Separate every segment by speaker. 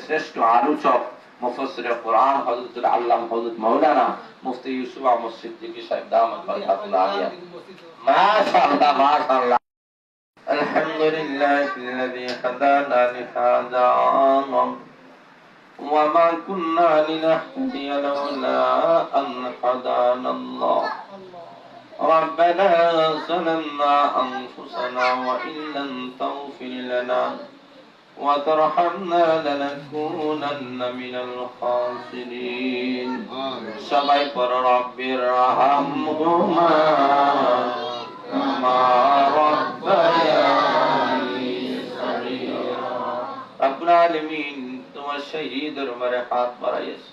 Speaker 1: শ্রেষ্ঠ আলোচক মুফাসসিরে কোরআন হযরতুল আল্লামা হযরত মাওলানা মুফতি ইউসুফ আহমদ সিদ্দিকী সাহেব দামাত বরকাতুল্লাহ আলিয়া। মাশাআল্লাহ মাশাআল্লাহ। আলহামদুলিল্লাহিল্লাযী হাদানা লিহাযা ওয়া মা কুন্না লিনাহতাদিয়া লাওলা আন হাদানাল্লাহ। ربنا ظلمنا أنفسنا وإن لم تغفر لنا وترحمنا لنكونن من الخاسرين. সবাই পড়ো রব্বির রাহমহুমা কামা রাব্বায়ানি সগীরা। রব্বুল আলামিন তোমার শাহী দরবারে হাত বাড়াইয়াছি,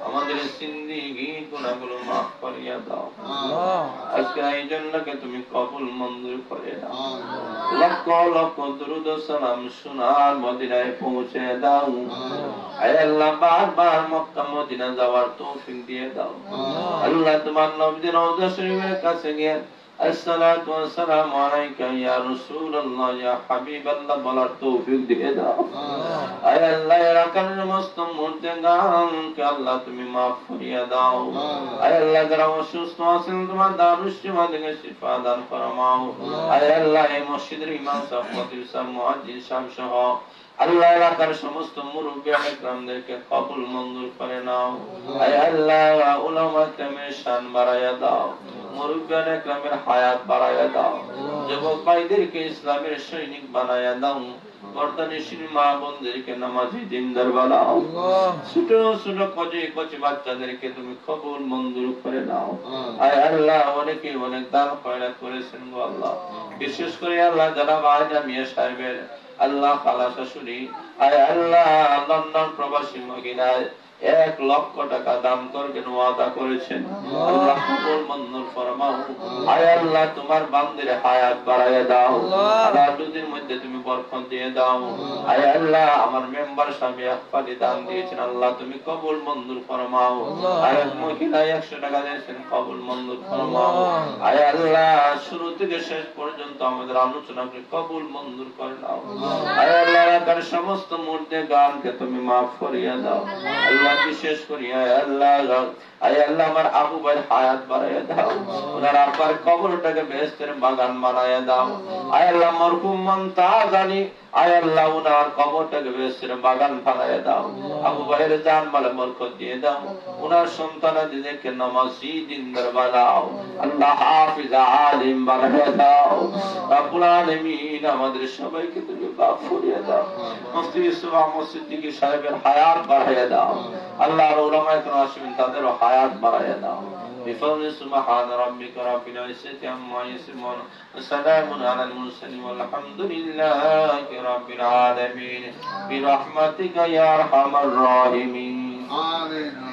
Speaker 1: আমাদের জিন্দেগি গুনাহগুলো মাফ করিয়া দাও। আজকে এই জন্যকে তুমি কবুল মঞ্জুর করে দাও। লক্ষ লক্ষ দরুদ ও সালাম সোনার মদিনায় পৌঁছে দাও। আয় আল্লাহ বারবার মক্কা মদিনা যাওয়ার তৌফিক দিয়ে দাও। আল্লাহ তোমার নবীর রওজা শরীফের কাছে গিয়ে আসসালাতু ওয়াসসালামু আলাইকা ইয়া রাসূলুল্লাহ ইয়া হাবিবাল্লাহ বলার তৌফিক দিয়ে দাও। আয় আল্লাহ এলাকার সমস্ত মুর্দেগানকে আল্লাহ তুমি মাফ করিয়া দাও। আয় আল্লাহ যারা অসুস্থ আছেন তোমার দারুস শিফা থেকে শিফা দান ফরমাও। আয় আল্লাহ এই মসজিদের ইমাম সাহেব খতিব সাহেব মুয়াজ্জিন সাহেব সহ আল্লাহ এলাকার সমস্ত মুরব্বী একরামদেরকে কবুল মঞ্জুর করে নাও। আয় আল্লাহ উলামা কেরামের শান বাড়াইয়া দাও, মুরব্বী একরামের হায়াত বাড়াইয়া দাও, যুবক ভাইদেরকে ইসলামের সৈনিক বানাইয়া দাও, বর্তমানে মা বোনদেরকে নামাজি দিনদার বানাও, ছোট ছোট কচি বাচ্চাদেরকে তুমি কবুল মঞ্জুর করে নাও। আয় আল্লাহ অনেকে অনেক দান খয়রাত করেছেন গো আল্লাহ, বিশেষ করে আল্লাহ যারা বাজা মিয়া সাহেবের আল্লাহ খালা শাশুড়ি, আয় আল্লাহ লন্ডন প্রবাসী মহিলায় 1 লক্ষ টাকা দান করবেন ওয়াদা করেছেন, আল্লাহ কবুল মঞ্জুর ফরমাও। আয় আল্লাহ তোমার বান্দির হায়াত বাড়াইয়া দাও, আল্লাহ দুদিন মধ্যে তুমি বরকত দিয়ে দাও। আয় আল্লাহ আমার মেম্বার স্বামী আফাদি দান দিয়েছেন, আল্লাহ তুমি কবুল মঞ্জুর ফরমাও। আয় মহিলা 100 টাকা দিয়েছেন, কবুল মঞ্জুর ফরমাও। আয় আল্লাহ শুরু থেকে শেষ পর্যন্ত আমাদের আলোচনাকে কবুল মঞ্জুর করে নাও। আয় আল্লাহ এলাকার সমস্ত মুর্দেগানকে তুমি মাফ করিয়া দাও। আল্লাহ বিশেষ করি আয় আল্লাহ আমার আবু ভাইয়ের হায়াত বাড়াইয়া দাও, ওনার আব্বার কবরটাকে বেহেশতের বাগান বানাইয়া দাও। আয় আল্লাহ মরহুম মুমতাজ আলী, আয় আল্লাহ ওনার কবরটাকে বেহেশতের বাগান বানাইয়া দাও। আবু ভাইয়ের জানমালে বরকত দিয়ে দাও, ওনার সন্তানাদিদেরকে নামাজি দিনদার বানাও, আল্লাহ হাফিজ আলিম বানাইয়া দাও। রব্বুল আলামিন আমাদের সবাইকে তুমি মাফ করিয়া দাও। মুফতি ইউসুফ আহমদ সিদ্দিকী সাহেবের হায়াত বাড়াইয়া দাও, আল্লাহর উলামায়ে কেরাম আসবেন তাদের হায়াত বাড়াইয়া দাও। বিফضل سبحان ربك رب العزة عما يصفون وسلام على المرسلين والحمد لله رب العالمين برحمتك يا أرحم الراحمين. آمين.